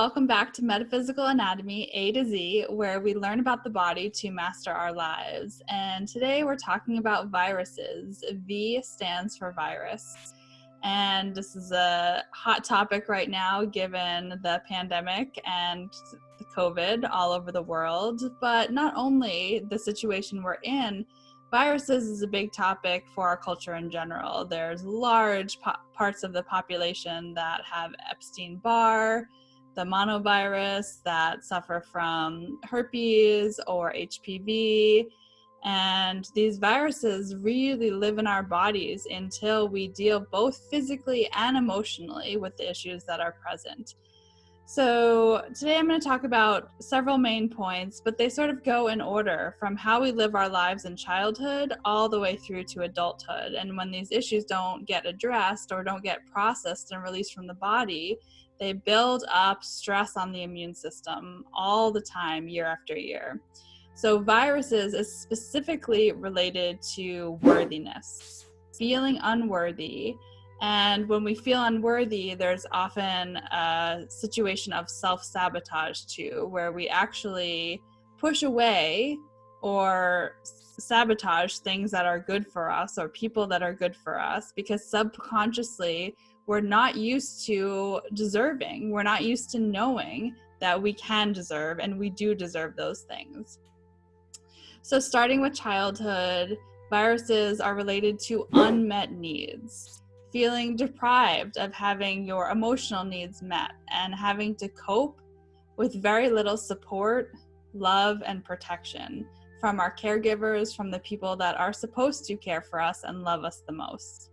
welcome back to Metaphysical Anatomy A-Z, where we learn about the body to master our lives. And today we're talking about viruses. V stands for virus. And this is a hot topic right now given the pandemic and the COVID all over the world. But not only the situation we're in, viruses is a big topic for our culture in general. There's large parts of the population that have Epstein-Barr, the monovirus, that suffer from herpes or HPV. And these viruses really live in our bodies until we deal both physically and emotionally with the issues that are present. So today I'm going to talk about several main points, but they sort of go in order from how we live our lives in childhood all the way through to adulthood. And when these issues don't get addressed or don't get processed and released from the body, they build up stress on the immune system all the time, year after year. So viruses is specifically related to worthiness, feeling unworthy. And when we feel unworthy, there's often a situation of self-sabotage too, where we actually push away or sabotage things that are good for us or people that are good for us because subconsciously we're not used to deserving. We're not used to knowing that we can deserve and we do deserve those things. So starting with childhood, viruses are related to unmet needs. Feeling deprived of having your emotional needs met and having to cope with very little support, love, and protection from our caregivers, from the people that are supposed to care for us and love us the most.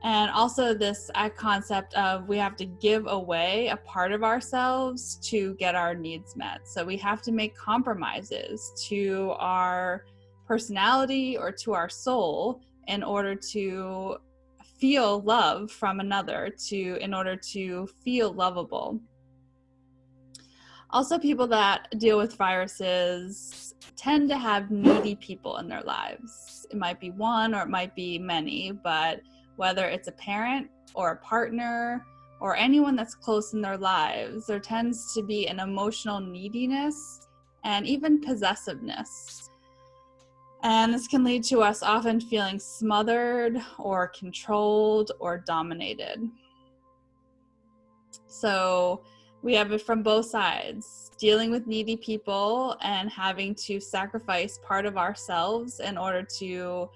And also this concept of we have to give away a part of ourselves to get our needs met. So we have to make compromises to our personality or to our soul in order to feel love from another, in order to feel lovable. Also, people that deal with viruses tend to have needy people in their lives. It might be one or it might be many, but whether it's a parent or a partner or anyone that's close in their lives, there tends to be an emotional neediness and even possessiveness. And this can lead to us often feeling smothered or controlled or dominated. So we have it from both sides, dealing with needy people and having to sacrifice part of ourselves in order to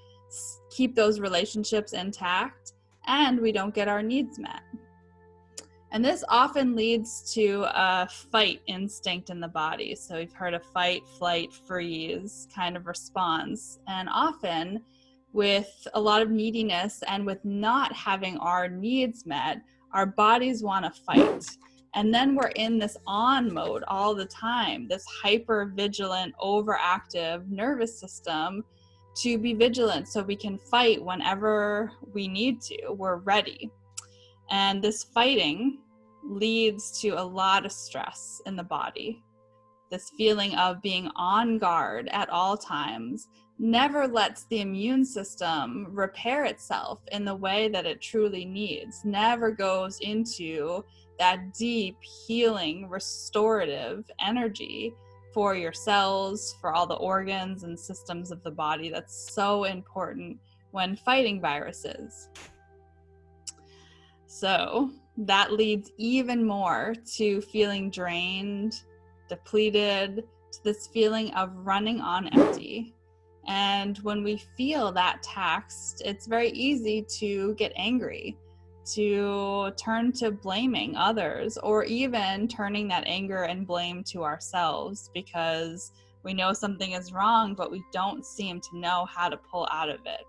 keep those relationships intact, and we don't get our needs met. And this often leads to a fight instinct in the body. So we've heard of fight, flight, freeze kind of response. And often with a lot of neediness and with not having our needs met, our bodies want to fight. And then we're in this on mode all the time, this hyper vigilant, overactive nervous system to be vigilant so we can fight whenever we need to. We're ready. And this fighting leads to a lot of stress in the body. This feeling of being on guard at all times never lets the immune system repair itself in the way that it truly needs, never goes into that deep, healing, restorative energy for your cells, for all the organs and systems of the body that's so important when fighting viruses. So that leads even more to feeling drained, depleted, to this feeling of running on empty. And when we feel that taxed, it's very easy to get angry, to turn to blaming others, or even turning that anger and blame to ourselves because we know something is wrong, but we don't seem to know how to pull out of it.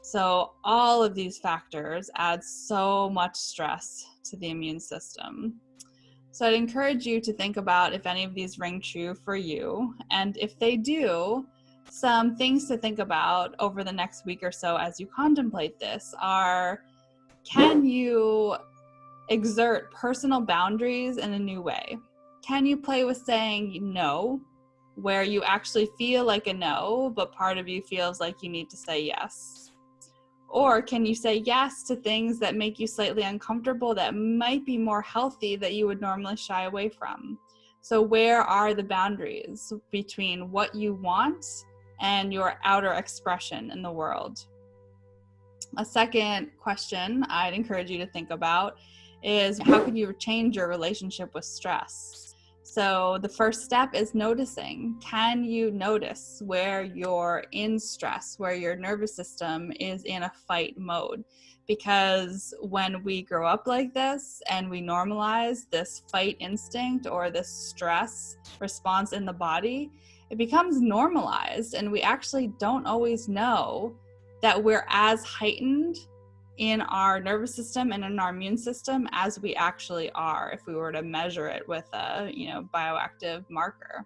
So all of these factors add so much stress to the immune system. So I'd encourage you to think about if any of these ring true for you. And if they do, some things to think about over the next week or so as you contemplate this are, can you exert personal boundaries in a new way? Can you play with saying no, where you actually feel like a no, but part of you feels like you need to say yes? Or can you say yes to things that make you slightly uncomfortable that might be more healthy that you would normally shy away from? So where are the boundaries between what you want and your outer expression in the world? A second question I'd encourage you to think about is, how can you change your relationship with stress? So the first step is noticing. Can you notice where you're in stress, where your nervous system is in a fight mode? Because when we grow up like this and we normalize this fight instinct or this stress response in the body, it becomes normalized, and we actually don't always know that we're as heightened in our nervous system and in our immune system as we actually are if we were to measure it with a bioactive marker.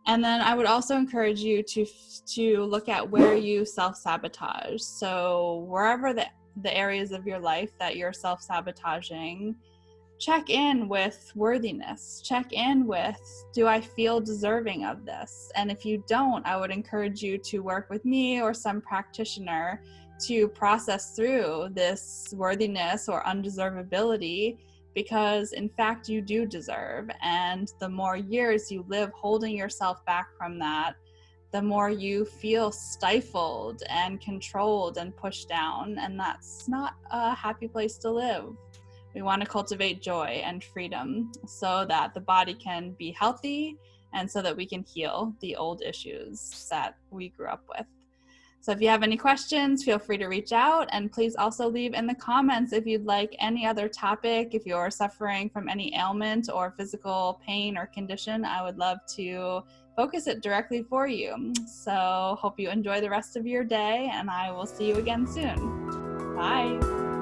And then I would also encourage you to look at where you self-sabotage. So wherever the areas of your life that you're self-sabotaging, check in with worthiness. Check in with, do I feel deserving of this? And if you don't, I would encourage you to work with me or some practitioner to process through this worthiness or undeservability, because in fact you do deserve. And the more years you live holding yourself back from that, the more you feel stifled and controlled and pushed down. And that's not a happy place to live. We want to cultivate joy and freedom so that the body can be healthy and so that we can heal the old issues that we grew up with. So if you have any questions, feel free to reach out, and please also leave in the comments if you'd like any other topic. If you're suffering from any ailment or physical pain or condition, I would love to focus it directly for you. So hope you enjoy the rest of your day, and I will see you again soon. Bye.